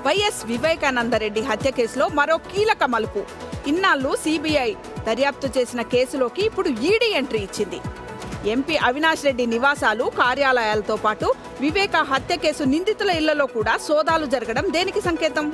YS Vivekananda Reddy హత్య కేసులో మరో కీలక మలుపు. ఇన్నాళ్ళు సిబిఐ దర్యాప్తు చేసిన కేసులోకి ఇప్పుడు ఈడీ ఎంట్రీ ఇచ్చింది. ఎంపీ అవినాష్ రెడ్డి నివాసాలు, కార్యాలయాలతో పాటు వివేక హత్య కేసు నిందితుల ఇళ్లలో కూడా సోదాలు జరగడం దేనికి సంకేతం?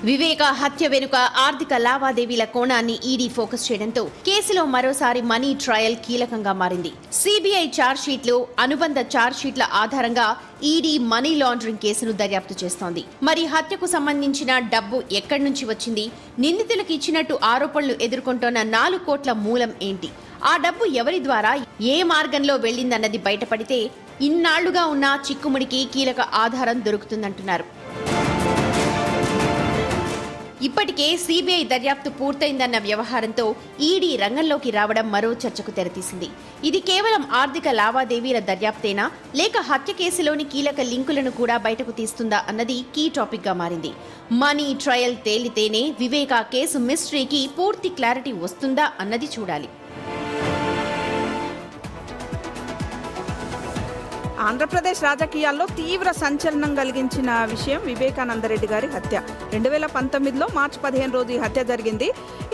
వివేక హత్య వెనుక ఆర్థిక లావాదేవీల కోణాన్ని ఈడీ ఫోకస్ చేయడంతో కేసులో మరోసారి మనీ ట్రయల్ కీలకంగా మారింది. సిబిఐ ఛార్జ్షీట్లు, అనుబంధ ఛార్జ్షీట్ల ఆధారంగా ఈడీ మనీ లాండరింగ్ కేసును దర్యాప్తు చేస్తోంది. మరి హత్యకు సంబంధించిన డబ్బు ఎక్కడి నుంచి వచ్చింది? నిందితులకు ఇచ్చినట్టు ఆరోపణలు ఎదుర్కొంటోన్న 4 కోట్ల మూలం ఏంటి? ఆ డబ్బు ఎవరి ద్వారా ఏ మార్గంలో వెళ్లిందన్నది బయటపడితే ఇన్నాళ్లుగా ఉన్న చిక్కుముడికి కీలక ఆధారం దొరుకుతుందంటున్నారు. ఇప్పటికే సిబిఐ దర్యాప్తు పూర్తయిందన్న వ్యవహారంతో ఈడీ రంగంలోకి రావడం మరో చర్చకు తెరతీసింది. ఇది కేవలం ఆర్థిక లావాదేవీల దర్యాప్తేనా, లేక హత్య కేసులోని కీలక లింకులను కూడా బయటకు తీస్తుందా అన్నది కీ టాపిక్ గా మారింది. మనీ ట్రయల్ తేలితేనే వివేక కేసు మిస్టరీకి పూర్తి క్లారిటీ వస్తుందా అన్నది చూడాలి. ఆంధ్రప్రదేశ్ రాజకీయాల్లో తీవ్ర సంచలనం కలిగించిన విషయం వివేకానందరెడ్డి గారి హత్య. 2019లో మార్చి 15 రోజు ఈ హత్య జరిగింది.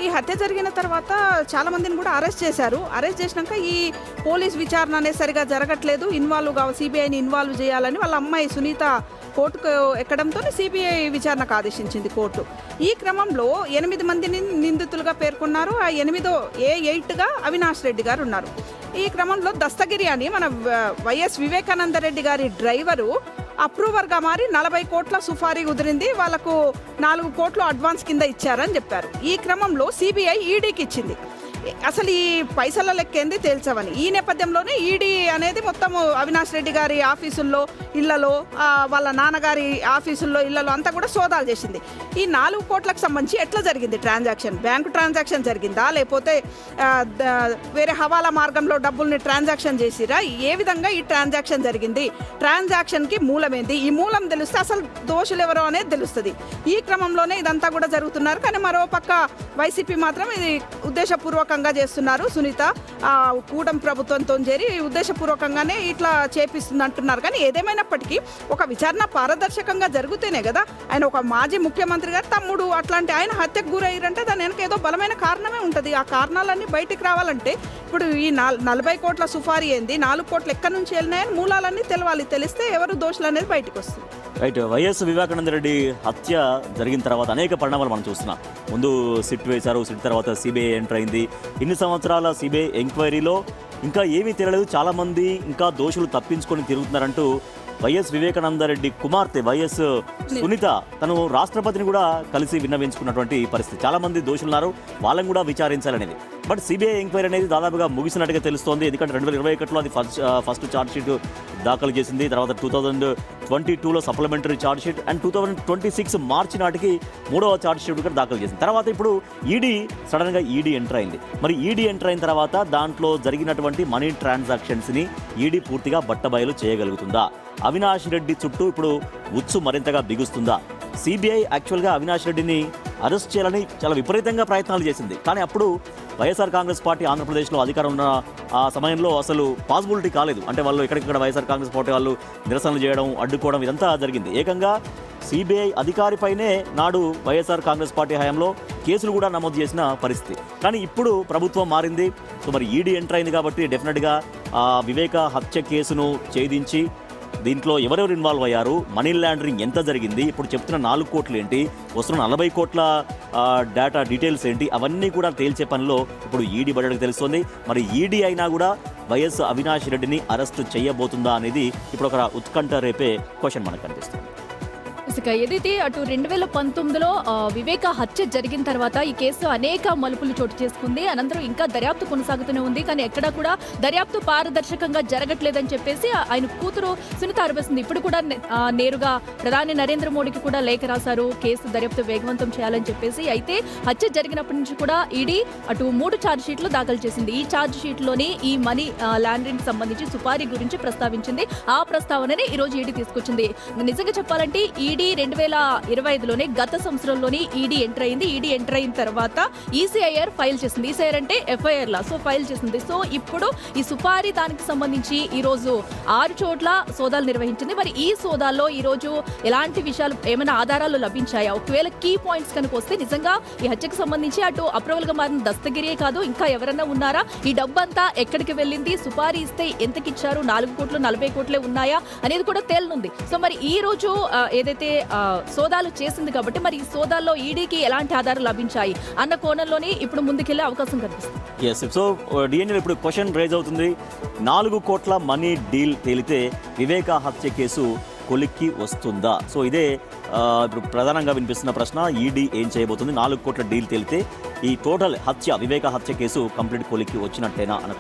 ఈ హత్య జరిగిన తర్వాత చాలా మందిని కూడా అరెస్ట్ చేశారు. అరెస్ట్ చేసినాక ఈ పోలీస్ విచారణ అనేది సరిగా జరగట్లేదు, సిబిఐని ఇన్వాల్వ్ చేయాలని వాళ్ళ అమ్మాయి సునీత కోర్టుకు ఎక్కడంతో సిబిఐ విచారణకు ఆదేశించింది కోర్టు. ఈ క్రమంలో 8 మందిని నిందితులుగా పేర్కొన్నారు. ఆ 8గా అవినాష్ రెడ్డి గారు ఉన్నారు. ఈ క్రమంలో దస్తగిరి అని మన వైఎస్ వివేకానందరెడ్డి గారి డ్రైవరు అప్రూవర్గా మారి 40 కోట్ల సుఫారీ కుదిరింది. వాళ్లకు 4 కోట్లు అడ్వాన్స్ కింద ఇచ్చారని చెప్పారు. ఈ క్రమంలో సిబిఐ ఈడీకి ఇచ్చింది. అసలు ఈ పైసల లెక్కేంది తేల్చవని. ఈ నేపథ్యంలోనే ఈడీ అనేది మొత్తం అవినాష్ రెడ్డి గారి ఆఫీసుల్లో, ఇళ్లలో, వాళ్ళ నాన్నగారి ఆఫీసుల్లో, ఇళ్లలో అంతా కూడా సోదాలు చేసింది. ఈ 4 కోట్లకు సంబంధించి ఎట్లా జరిగింది ట్రాన్సాక్షన్? బ్యాంకు ట్రాన్సాక్షన్ జరిగిందా, లేకపోతే వేరే హవాలా మార్గంలో డబ్బుల్ని ట్రాన్సాక్షన్ చేసిరా? ఏ విధంగా ఈ ట్రాన్సాక్షన్ జరిగింది? ట్రాన్సాక్షన్కి మూలమేంది? ఈ మూలం తెలిస్తే అసలు దోషులు ఎవరో అనేది తెలుస్తుంది. ఈ క్రమంలోనే ఇదంతా కూడా జరుగుతున్నారు. కానీ మరో పక్క వైసీపీ మాత్రం ఇది ఉద్దేశపూర్వకంగా చేస్తున్నారు. సునీత కూటమి ప్రభుత్వంతో చేరి ఉద్దేశపూర్వకంగానే ఇట్లా చేపిస్తుంది అంటున్నారు. కానీ ఏదేమైనప్పటికీ ఒక విచారణ పారదర్శకంగా జరిగితేనే కదా. ఆయన ఒక మాజీ ముఖ్యమంత్రి గారు తమ్ముడు, అట్లాంటి ఆయన హత్యకు గురయ్యారంటే దాని వెనక ఏదో బలమైన కారణమే ఉంటుంది. ఆ కారణాలన్నీ బయటికి రావాలంటే ఇప్పుడు ఈ 40 కోట్ల సుఫారీ ఏంది, 4 కోట్లు ఎక్కడి నుంచి వెళ్ళినాయని మూలాలన్నీ తెలవాలి. తెలిస్తే ఎవరు దోషులు అనేది బయటకు వస్తుంది. రైట్. వైఎస్ వివేకానందరెడ్డి హత్య జరిగిన తర్వాత అనేక పరిణామాలు మనం చూస్తున్నాం. ముందు సిట్ వేశారు, సిట్ తర్వాత సిబిఐ ఎంటర్ అయింది. ఇన్ని సంవత్సరాల సిబిఐ ఎంక్వైరీలో ఇంకా ఏమీ తెలియలేదు, చాలామంది ఇంకా దోషులు తప్పించుకొని తిరుగుతున్నారంటూ వైఎస్ వివేకానందరెడ్డి కుమార్తె వైఎస్ సునీత తను రాష్ట్రపతిని కూడా కలిసి విన్నవించుకున్నటువంటి పరిస్థితి. చాలామంది దోషులున్నారు, వాళ్ళని కూడా విచారించాలనేది. బట్ సిబిఐ ఎంక్వైరీ అనేది దాదాపుగా ముగిసినట్టుగా తెలుస్తోంది. ఎందుకంటే 2021లో అది ఫస్ట్ ఛార్జ్షీట్ దాఖలు చేసింది. తర్వాత 2022లో సప్లిమెంటరీ ఛార్జ్షీట్ అండ్ 2026 మార్చి నాటికి 3వ ఛార్జ్షీట్ కూడా దాఖలు చేసింది. తర్వాత ఇప్పుడు సడన్గా ఈడీ ఎంటర్ అయింది. మరి ఈడీ ఎంటర్ అయిన తర్వాత దాంట్లో జరిగినటువంటి మనీ ట్రాన్సాక్షన్స్ని ఈడీ పూర్తిగా బట్టబయలు చేయగలుగుతుందా? అవినాష్ రెడ్డి చుట్టూ ఇప్పుడు ఉచ్చు మరింతగా బిగుస్తుందా? సిబిఐ యాక్చువల్గా అవినాష్ రెడ్డిని అరెస్ట్ చేయాలని చాలా విపరీతంగా ప్రయత్నాలు చేసింది. కానీ అప్పుడు వైఎస్ఆర్ కాంగ్రెస్ పార్టీ ఆంధ్రప్రదేశ్లో అధికారం ఉన్న ఆ సమయంలో అసలు పాసిబిలిటీ కాలేదు. అంటే వాళ్ళు ఎక్కడిక్కడ వైఎస్ఆర్ కాంగ్రెస్ పార్టీ వాళ్ళు నిరసనలు చేయడం, అడ్డుకోవడం ఇదంతా జరిగింది. ఏకంగా సిబిఐ అధికారిపైనే నాడు వైఎస్ఆర్ కాంగ్రెస్ పార్టీ హయాంలో కేసులు కూడా నమోదు చేసిన పరిస్థితి. కానీ ఇప్పుడు ప్రభుత్వం మారింది. సో మరి ఈడీ ఎంటర్ అయింది కాబట్టి డెఫినెట్గా వివేక హత్య కేసును ఛేదించి దీంట్లో ఎవరెవరు ఇన్వాల్వ్ అయ్యారు, మనీ లాండరింగ్ ఎంత జరిగింది, ఇప్పుడు చెప్తున్న 4 కోట్లు ఏంటి, వస్తున్న 40 కోట్ల డేటా డీటెయిల్స్ ఏంటి, అవన్నీ కూడా తేల్చే పనిలో ఇప్పుడు ఈడీ బడ్జెట్కి తెలుస్తోంది. మరి ఈడీ అయినా కూడా వైఎస్ అవినాష్ రెడ్డిని అరెస్టు చేయబోతుందా అనేది ఇప్పుడు ఒక ఉత్కంఠ రేపే క్వశ్చన్ మనకు కనిపిస్తుంది. ఏదైతే అటు 2019లో వివేక హత్య జరిగిన తర్వాత ఈ కేసు అనేక మలుపులు చోటు చేసుకుంది. అనంతరం ఇంకా దర్యాప్తు కొనసాగుతూనే ఉంది. కానీ ఎక్కడా కూడా దర్యాప్తు పారదర్శకంగా జరగట్లేదని చెప్పేసి ఆయన కూతురు సునీత ఆరోపిస్తుంది. ఇప్పుడు కూడా నేరుగా ప్రధాని నరేంద్ర మోడీకి కూడా లేఖ రాశారు, కేసు దర్యాప్తు వేగవంతం చేయాలని చెప్పేసి. అయితే హత్య జరిగినప్పటి నుంచి కూడా ఈడీ అటు 3 ఛార్జ్ షీట్లు దాఖలు చేసింది. ఈ ఛార్జ్ షీట్లోని ఈ మనీ లాండరింగ్ సంబంధించి సుపారీ గురించి ప్రస్తావించింది. ఆ ప్రస్తావననే ఈరోజు ఈడీ తీసుకొచ్చింది. నిజంగా చెప్పాలంటే ఈడీ ఈడీ 2025లోనే గత సంవత్సరంలోని ఈడీ ఎంటర్ అయింది. ఈడీ ఎంటర్ అయిన తర్వాత ఈసీఐఆర్ ఫైల్ చేసింది. ఈసీఐఆర్ అంటే ఎఫ్ఐఆర్ లా, సో ఫైల్ చేసింది. సో ఇప్పుడు ఈ సుపారీ దానికి సంబంధించి ఈ రోజు 6 చోట్ల సోదాలు నిర్వహించింది. మరి ఈ సోదాల్లో ఈ రోజు ఎలాంటి విషయాలు, ఏమైనా ఆధారాలు లభించాయా? ఒకవేళ కీ పాయింట్స్ కనుక వస్తే నిజంగా ఈ హత్యకు సంబంధించి అటు అప్రూవల్ గా మారిన దస్తగిరియే కాదు, ఇంకా ఎవరన్నా ఉన్నారా? ఈ డబ్బంతా ఎక్కడికి వెళ్ళింది? సుపారీ ఇస్తే ఎంతకిచ్చారు? 4 కోట్లు 40 కోట్లే ఉన్నాయా అనేది కూడా తేలనుంది. సో మరి ఈ రోజు ఏదైతే సోదాలు చేసింది కాబట్టి మరి ఈ సోదాల్లో ఈడీకి ఎలాంటి ఆధారాలు లభించాయి అన్న కోణంలోనే ఇప్పుడు ముందుకెళ్లే అవకాశం కనిపిస్తుంది. ఎస్, సో డిఎన్ఏ ఇప్పుడు క్వశ్చన్ రైజ్ అవుతుంది. 4 కోట్ల మనీ డీల్ తేలితే వివేక హత్య కేసు కొలిక్కి వస్తుందా? సో ఇదే ఇప్పుడు ప్రధానంగా వినిపిస్తున్న ప్రశ్న. ఈడీ ఏం చేయబోతుంది? 4 కోట్ల డీల్ తేలితే ఈ టోటల్ హత్య, వివేక హత్య కేసు కంప్లీట్ కొలిక్కి వచ్చినట్టేనా అన్న